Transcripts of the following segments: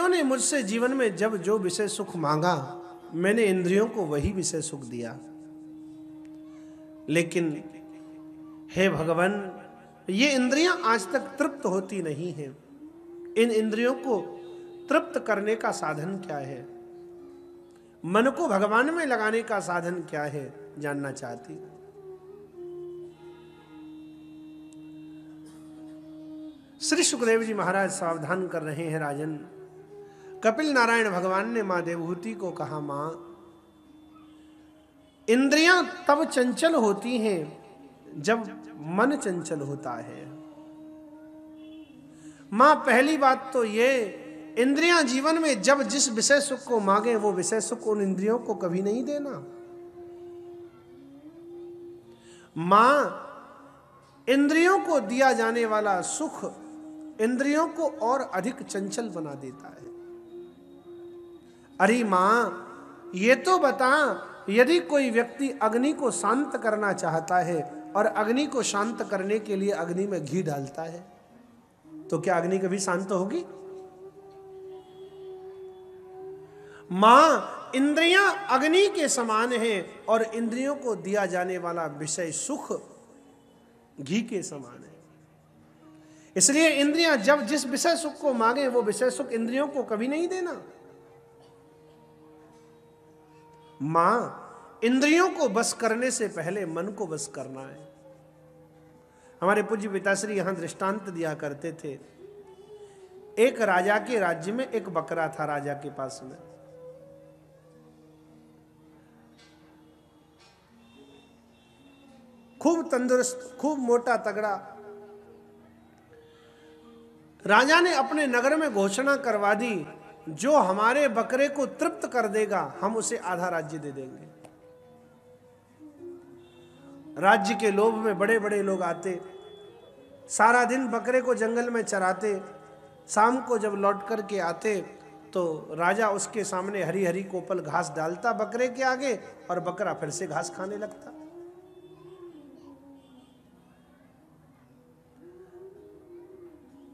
इंद्रियों ने मुझसे जीवन में जब जो विषय सुख मांगा, मैंने इंद्रियों को वही विषय सुख दिया। लेकिन हे भगवान, ये इंद्रियां आज तक तृप्त होती नहीं हैं। इन इंद्रियों को तृप्त करने का साधन क्या है? मन को भगवान में लगाने का साधन क्या है, जानना चाहती। श्री सुखदेव जी महाराज सावधान कर रहे हैं, राजन। कपिल नारायण भगवान ने मां देवहूति को कहा, मां, इंद्रियां तब चंचल होती हैं जब मन चंचल होता है। मां, पहली बात तो ये, इंद्रियां जीवन में जब जिस विषय सुख को मांगे वो विषय सुख उन इंद्रियों को कभी नहीं देना। मां, इंद्रियों को दिया जाने वाला सुख इंद्रियों को और अधिक चंचल बना देता है। अरे मां, ये तो बता, यदि कोई व्यक्ति अग्नि को शांत करना चाहता है और अग्नि को शांत करने के लिए अग्नि में घी डालता है, तो क्या अग्नि कभी शांत होगी? मां, इंद्रियां अग्नि के समान हैं और इंद्रियों को दिया जाने वाला विषय सुख घी के समान है। इसलिए इंद्रियां जब जिस विषय सुख को मांगे वो विषय सुख इंद्रियों को कभी नहीं देना। मां, इंद्रियों को बस करने से पहले मन को बस करना है। हमारे पूज्य पिताश्री यहां दृष्टांत दिया करते थे। एक राजा के राज्य में एक बकरा था, राजा के पास में। खूब तंदुरुस्त, खूब मोटा तगड़ा। राजा ने अपने नगर में घोषणा करवा दी, जो हमारे बकरे को तृप्त कर देगा हम उसे आधा राज्य दे देंगे। राज्य के लोभ में बड़े बड़े लोग आते, सारा दिन बकरे को जंगल में चराते, शाम को जब लौट कर के आते तो राजा उसके सामने हरी हरी कोपल घास डालता बकरे के आगे और बकरा फिर से घास खाने लगता।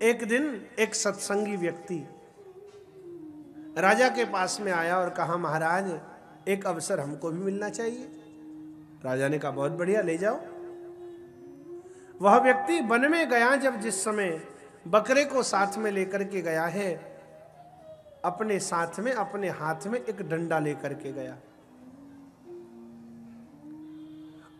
एक दिन एक सत्संगी व्यक्ति राजा के पास में आया और कहा, महाराज, एक अवसर हमको भी मिलना चाहिए। राजा ने कहा, बहुत बढ़िया, ले जाओ। वह व्यक्ति वन में गया, जब जिस समय बकरे को साथ में लेकर के गया है, अपने साथ में, अपने हाथ में एक डंडा लेकर के गया।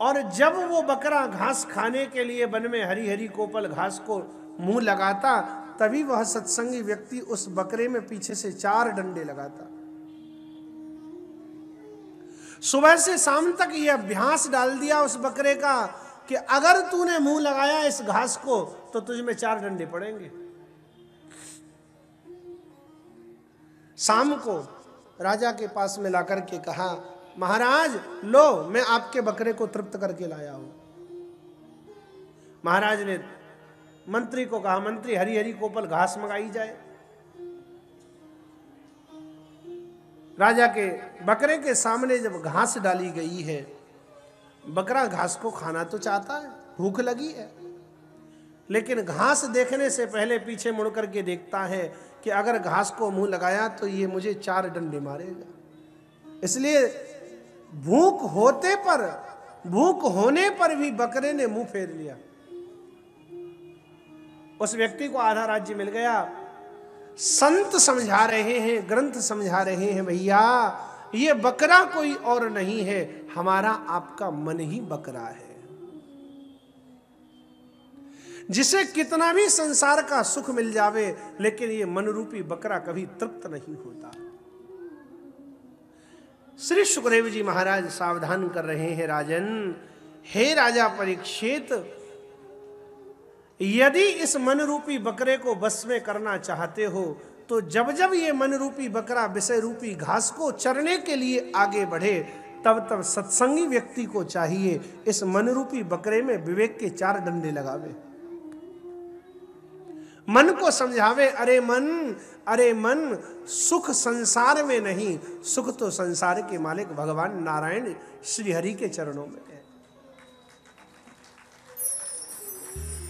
और जब वो बकरा घास खाने के लिए वन में हरी हरी कोपल घास को मुंह लगाता, तभी वह सत्संगी व्यक्ति उस बकरे में पीछे से 4 डंडे लगाता। सुबह से शाम तक यह अभ्यास डाल दिया उस बकरे का कि अगर तूने मुंह लगाया इस घास को तो तुझ में 4 डंडे पड़ेंगे। शाम को राजा के पास में लाकर के कहा, महाराज, लो, मैं आपके बकरे को तृप्त करके लाया हूं। महाराज ने मंत्री को कहा, मंत्री, हरी हरी कोपल घास मंगाई जाए। राजा के बकरे के सामने जब घास डाली गई है, बकरा घास को खाना तो चाहता है, भूख लगी है, लेकिन घास देखने से पहले पीछे मुड़ करके देखता है कि अगर घास को मुंह लगाया तो ये मुझे 4 डंडे मारेगा। इसलिए भूख होने पर भी बकरे ने मुंह फेर लिया। उस व्यक्ति को आधा राज्य मिल गया। संत समझा रहे हैं, ग्रंथ समझा रहे हैं, भैया, ये बकरा कोई और नहीं है, हमारा आपका मन ही बकरा है, जिसे कितना भी संसार का सुख मिल जावे, लेकिन ये मन रूपी बकरा कभी तृप्त नहीं होता। श्री सुखदेव जी महाराज सावधान कर रहे हैं, राजन, हे राजा परीक्षित, यदि इस मन रूपी बकरे को बस में करना चाहते हो तो जब जब ये मन रूपी बकरा विषय रूपी घास को चरने के लिए आगे बढ़े, तब तब सत्संगी व्यक्ति को चाहिए इस मन रूपी बकरे में विवेक के 4 डंडे लगावे, मन को समझावे, अरे मन, सुख संसार में नहीं, सुख तो संसार के मालिक भगवान नारायण श्री हरि के चरणों में है।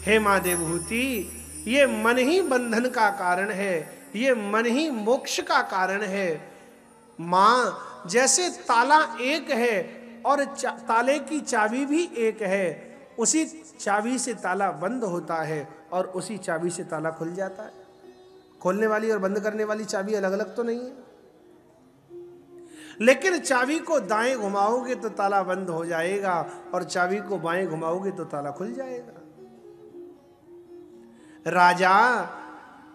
हे मां देवहूति, ये मन ही बंधन का कारण है, ये मन ही मोक्ष का कारण है। माँ जैसे ताला एक है और ताले की चाबी भी एक है, उसी चाबी से ताला बंद होता है और उसी चाबी से ताला खुल जाता है। खोलने वाली और बंद करने वाली चाबी अलग अलग तो नहीं है, लेकिन चाबी को दाएं घुमाओगे तो ताला बंद हो जाएगा और चाबी को बाएं घुमाओगे तो ताला खुल जाएगा। राजा,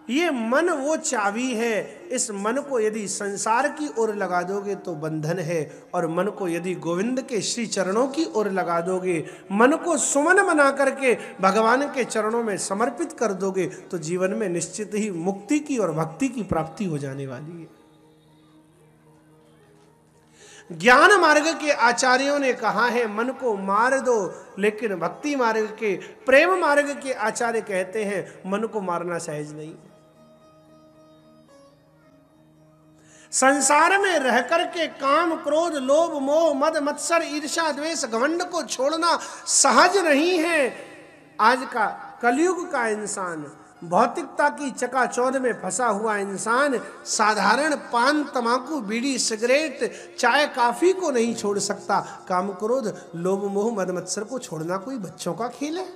ये मन वो चाबी है, इस मन को यदि संसार की ओर लगा दोगे तो बंधन है, और मन को यदि गोविंद के श्री चरणों की ओर लगा दोगे, मन को सुमन बना करके भगवान के चरणों में समर्पित कर दोगे तो जीवन में निश्चित ही मुक्ति की और भक्ति की प्राप्ति हो जाने वाली है। ज्ञान मार्ग के आचार्यों ने कहा है मन को मार दो, लेकिन भक्ति मार्ग के, प्रेम मार्ग के आचार्य कहते हैं मन को मारना सहज नहीं। संसार में रह करके काम, क्रोध, लोभ, मोह, मद, मत्सर, ईर्ष्या, द्वेष, घमंड को छोड़ना सहज नहीं है। आज का कलयुग का इंसान, भौतिकता की चकाचौंध में फंसा हुआ इंसान साधारण पान, तमाकू, बीड़ी, सिगरेट, चाय, काफी को नहीं छोड़ सकता। काम, क्रोध, लोभ, मोह, मद, मत्सर को छोड़ना कोई बच्चों का खेल है?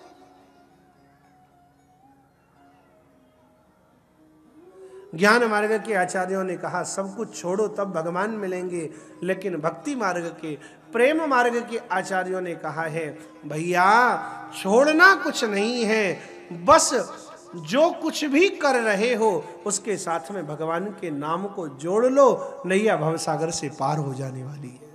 ज्ञान मार्ग के आचार्यों ने कहा सब कुछ छोड़ो तब भगवान मिलेंगे, लेकिन भक्ति मार्ग के, प्रेम मार्ग के आचार्यों ने कहा है भैया छोड़ना कुछ नहीं है, बस जो कुछ भी कर रहे हो उसके साथ में भगवान के नाम को जोड़ लो, नैया भवसागर से पार हो जाने वाली है।